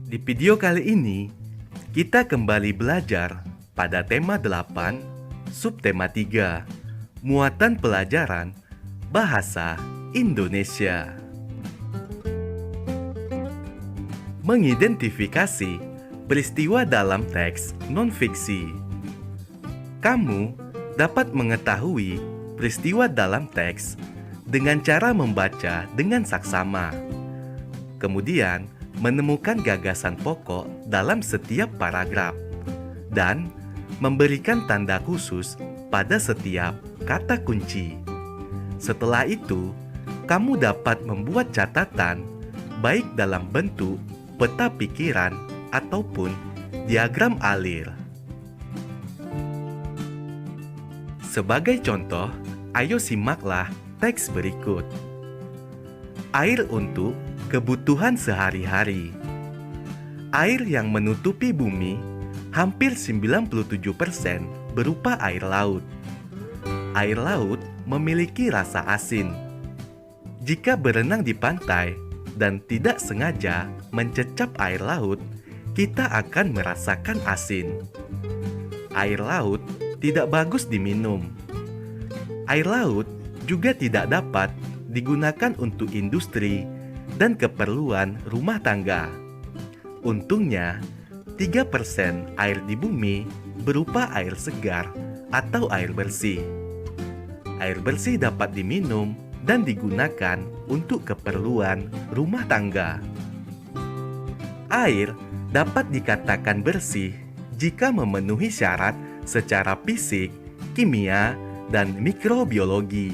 Di video kali ini, kita kembali belajar pada tema 8, subtema 3, muatan pelajaran Bahasa Indonesia. Mengidentifikasi peristiwa dalam teks non-fiksi. Kamu dapat mengetahui peristiwa dalam teks dengan cara membaca dengan saksama. Kemudian, menemukan gagasan pokok dalam setiap paragraf dan memberikan tanda khusus pada setiap kata kunci. Setelah itu, kamu dapat membuat catatan baik dalam bentuk peta pikiran ataupun diagram alir. Sebagai contoh, ayo simaklah teks berikut. Air untuk kebutuhan sehari-hari. Air yang menutupi bumi hampir 97% berupa air laut. Air laut memiliki rasa asin. Jika berenang di pantai dan tidak sengaja mencecap air laut, kita akan merasakan asin. Air laut tidak bagus diminum. Air laut juga tidak dapat digunakan untuk industri dan keperluan rumah tangga. Untungnya, 3% air di bumi berupa air segar atau air bersih. Air bersih dapat diminum dan digunakan untuk keperluan rumah tangga. Air dapat dikatakan bersih jika memenuhi syarat secara fisik, kimia, dan mikrobiologi.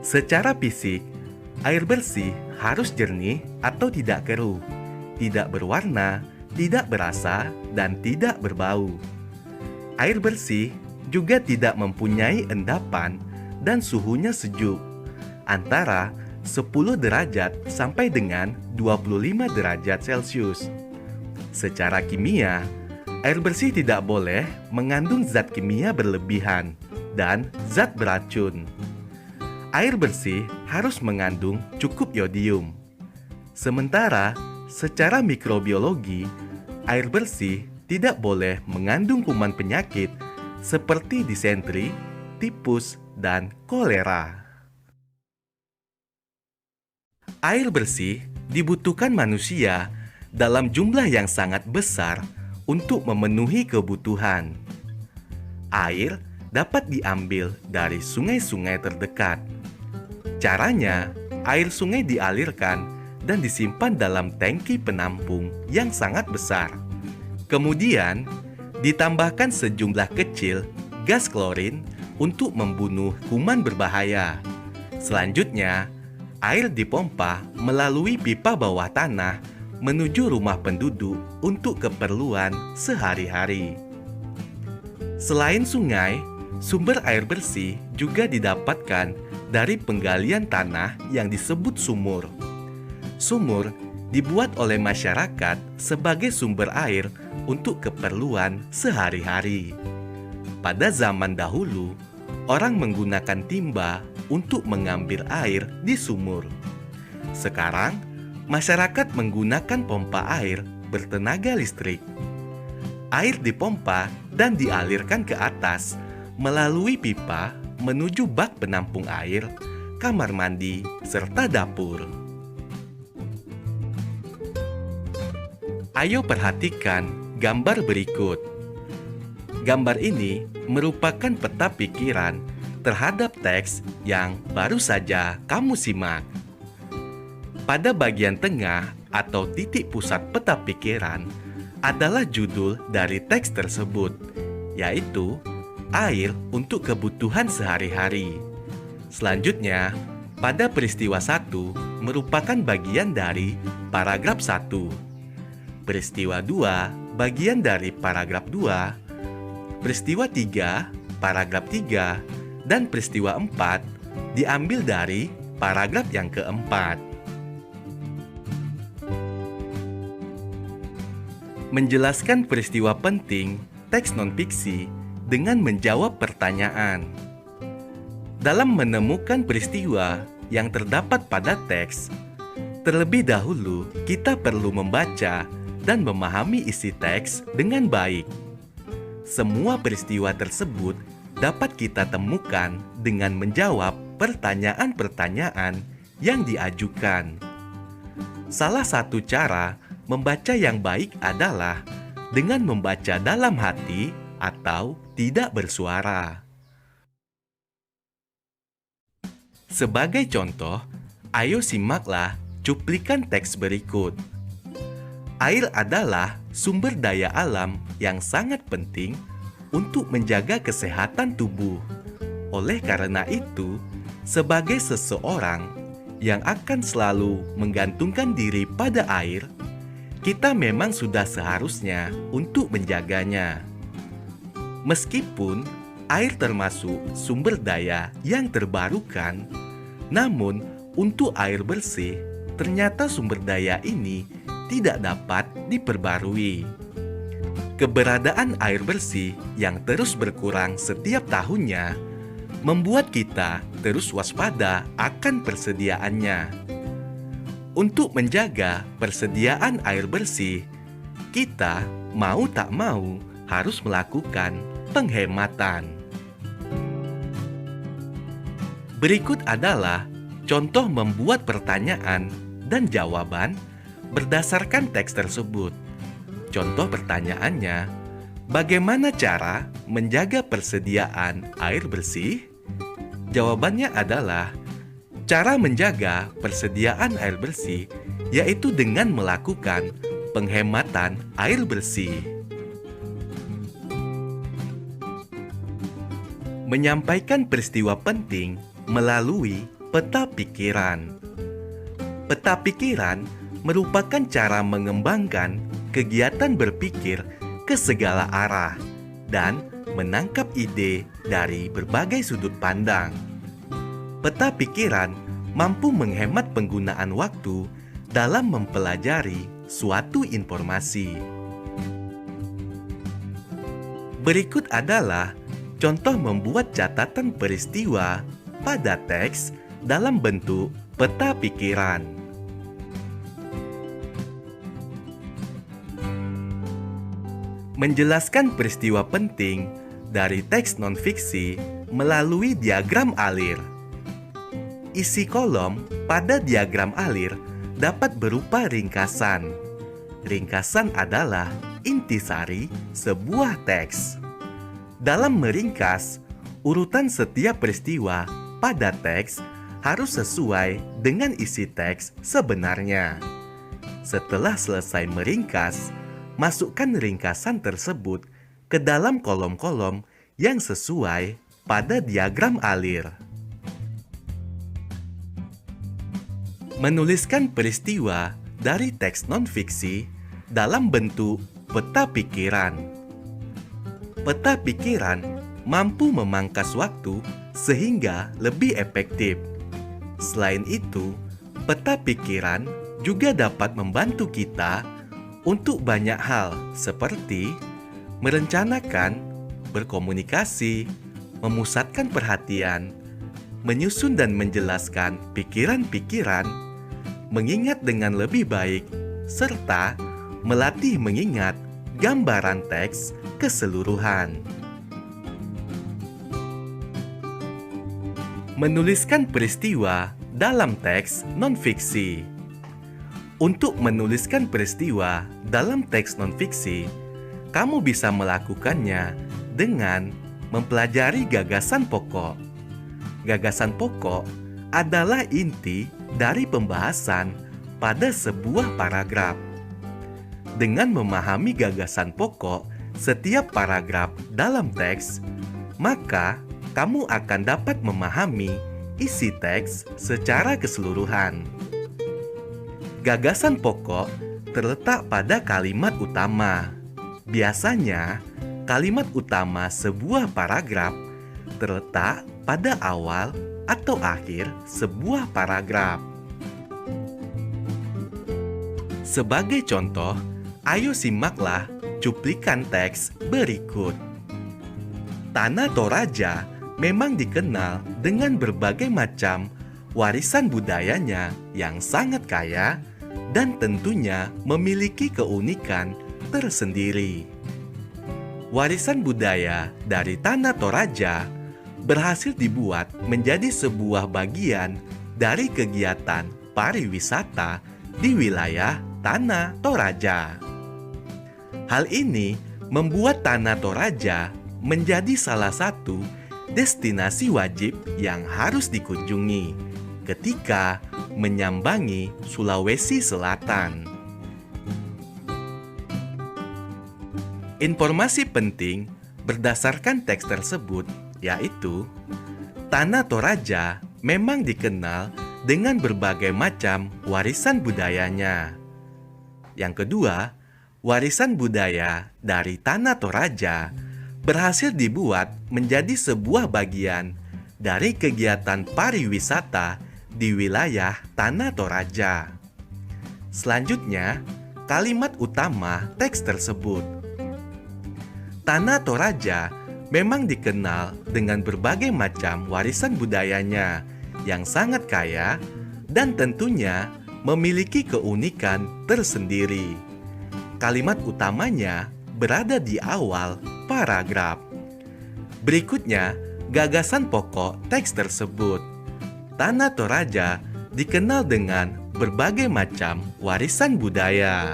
Secara fisik, air bersih harus jernih atau tidak keruh, tidak berwarna, tidak berasa, dan tidak berbau. Air bersih juga tidak mempunyai endapan dan suhunya sejuk, antara 10 derajat sampai dengan 25 derajat Celcius. Secara kimia, air bersih tidak boleh mengandung zat kimia berlebihan dan zat beracun. Air bersih harus mengandung cukup yodium. Sementara, secara mikrobiologi, air bersih tidak boleh mengandung kuman penyakit seperti disentri, tipus, dan kolera. Air bersih dibutuhkan manusia dalam jumlah yang sangat besar untuk memenuhi kebutuhan. Air dapat diambil dari sungai-sungai terdekat. Caranya, air sungai dialirkan dan disimpan dalam tangki penampung yang sangat besar. Kemudian, ditambahkan sejumlah kecil gas klorin untuk membunuh kuman berbahaya. Selanjutnya, air dipompa melalui pipa bawah tanah menuju rumah penduduk untuk keperluan sehari-hari. Selain sungai, sumber air bersih juga didapatkan dari penggalian tanah yang disebut sumur. Sumur dibuat oleh masyarakat sebagai sumber air untuk keperluan sehari-hari. Pada zaman dahulu, orang menggunakan timba untuk mengambil air di sumur. Sekarang, masyarakat menggunakan pompa air bertenaga listrik. Air dipompa dan dialirkan ke atas melalui pipa menuju bak penampung air, kamar mandi, serta dapur. Ayo perhatikan gambar berikut. Gambar ini merupakan peta pikiran terhadap teks yang baru saja kamu simak. Pada bagian tengah atau titik pusat peta pikiran adalah judul dari teks tersebut, yaitu air untuk kebutuhan sehari-hari. Selanjutnya, pada peristiwa 1 merupakan bagian dari paragraf 1. Peristiwa 2 bagian dari paragraf 2. Peristiwa 3 paragraf 3 dan peristiwa 4 diambil dari paragraf yang keempat. Menjelaskan peristiwa penting, teks non-fiksi dengan menjawab pertanyaan. Dalam menemukan peristiwa yang terdapat pada teks, terlebih dahulu kita perlu membaca dan memahami isi teks dengan baik. Semua peristiwa tersebut dapat kita temukan dengan menjawab pertanyaan-pertanyaan yang diajukan. Salah satu cara membaca yang baik adalah dengan membaca dalam hati atau tidak bersuara. Sebagai contoh, ayo simaklah cuplikan teks berikut. Air adalah sumber daya alam yang sangat penting untuk menjaga kesehatan tubuh. Oleh karena itu, sebagai seseorang yang akan selalu menggantungkan diri pada air, kita memang sudah seharusnya untuk menjaganya. Meskipun air termasuk sumber daya yang terbarukan, namun untuk air bersih, ternyata sumber daya ini tidak dapat diperbarui. Keberadaan air bersih yang terus berkurang setiap tahunnya membuat kita terus waspada akan persediaannya. Untuk menjaga persediaan air bersih, kita mau tak mau harus melakukan penghematan. Berikut adalah contoh membuat pertanyaan dan jawaban berdasarkan teks tersebut. Contoh pertanyaannya, bagaimana cara menjaga persediaan air bersih? Jawabannya adalah, cara menjaga persediaan air bersih yaitu dengan melakukan penghematan air bersih. Menyampaikan peristiwa penting melalui peta pikiran. Peta pikiran merupakan cara mengembangkan kegiatan berpikir ke segala arah dan menangkap ide dari berbagai sudut pandang. Peta pikiran mampu menghemat penggunaan waktu dalam mempelajari suatu informasi. Berikut adalah contoh membuat catatan peristiwa pada teks dalam bentuk peta pikiran. Menjelaskan peristiwa penting dari teks non-fiksi melalui diagram alir. Isi kolom pada diagram alir dapat berupa ringkasan. Ringkasan adalah intisari sebuah teks. Dalam meringkas, urutan setiap peristiwa pada teks harus sesuai dengan isi teks sebenarnya. Setelah selesai meringkas, masukkan ringkasan tersebut ke dalam kolom-kolom yang sesuai pada diagram alir. Menuliskan peristiwa dari teks non-fiksi dalam bentuk peta pikiran. Peta pikiran mampu memangkas waktu sehingga lebih efektif. Selain itu, peta pikiran juga dapat membantu kita untuk banyak hal seperti merencanakan, berkomunikasi, memusatkan perhatian, menyusun dan menjelaskan pikiran-pikiran, mengingat dengan lebih baik, serta melatih mengingat gambaran teks keseluruhan. Menuliskan peristiwa dalam teks non-fiksi. Untuk menuliskan peristiwa dalam teks non-fiksi, kamu bisa melakukannya dengan mempelajari gagasan pokok. Gagasan pokok adalah inti dari pembahasan pada sebuah paragraf. Dengan memahami gagasan pokok setiap paragraf dalam teks, maka kamu akan dapat memahami isi teks secara keseluruhan. Gagasan pokok terletak pada kalimat utama. Biasanya, kalimat utama sebuah paragraf terletak pada awal atau akhir sebuah paragraf. Sebagai contoh, ayo simaklah cuplikan teks berikut. Tanah Toraja memang dikenal dengan berbagai macam warisan budayanya yang sangat kaya dan tentunya memiliki keunikan tersendiri. Warisan budaya dari Tanah Toraja berhasil dibuat menjadi sebuah bagian dari kegiatan pariwisata di wilayah Tanah Toraja. Hal ini membuat Tanah Toraja menjadi salah satu destinasi wajib yang harus dikunjungi ketika menyambangi Sulawesi Selatan. Informasi penting berdasarkan teks tersebut yaitu Tanah Toraja memang dikenal dengan berbagai macam warisan budayanya. Yang kedua, warisan budaya dari Tanah Toraja berhasil dibuat menjadi sebuah bagian dari kegiatan pariwisata di wilayah Tanah Toraja. Selanjutnya, kalimat utama teks tersebut. Tanah Toraja memang dikenal dengan berbagai macam warisan budayanya yang sangat kaya dan tentunya memiliki keunikan tersendiri. Kalimat utamanya berada di awal paragraf. Berikutnya, gagasan pokok teks tersebut. Tanah Toraja dikenal dengan berbagai macam warisan budaya.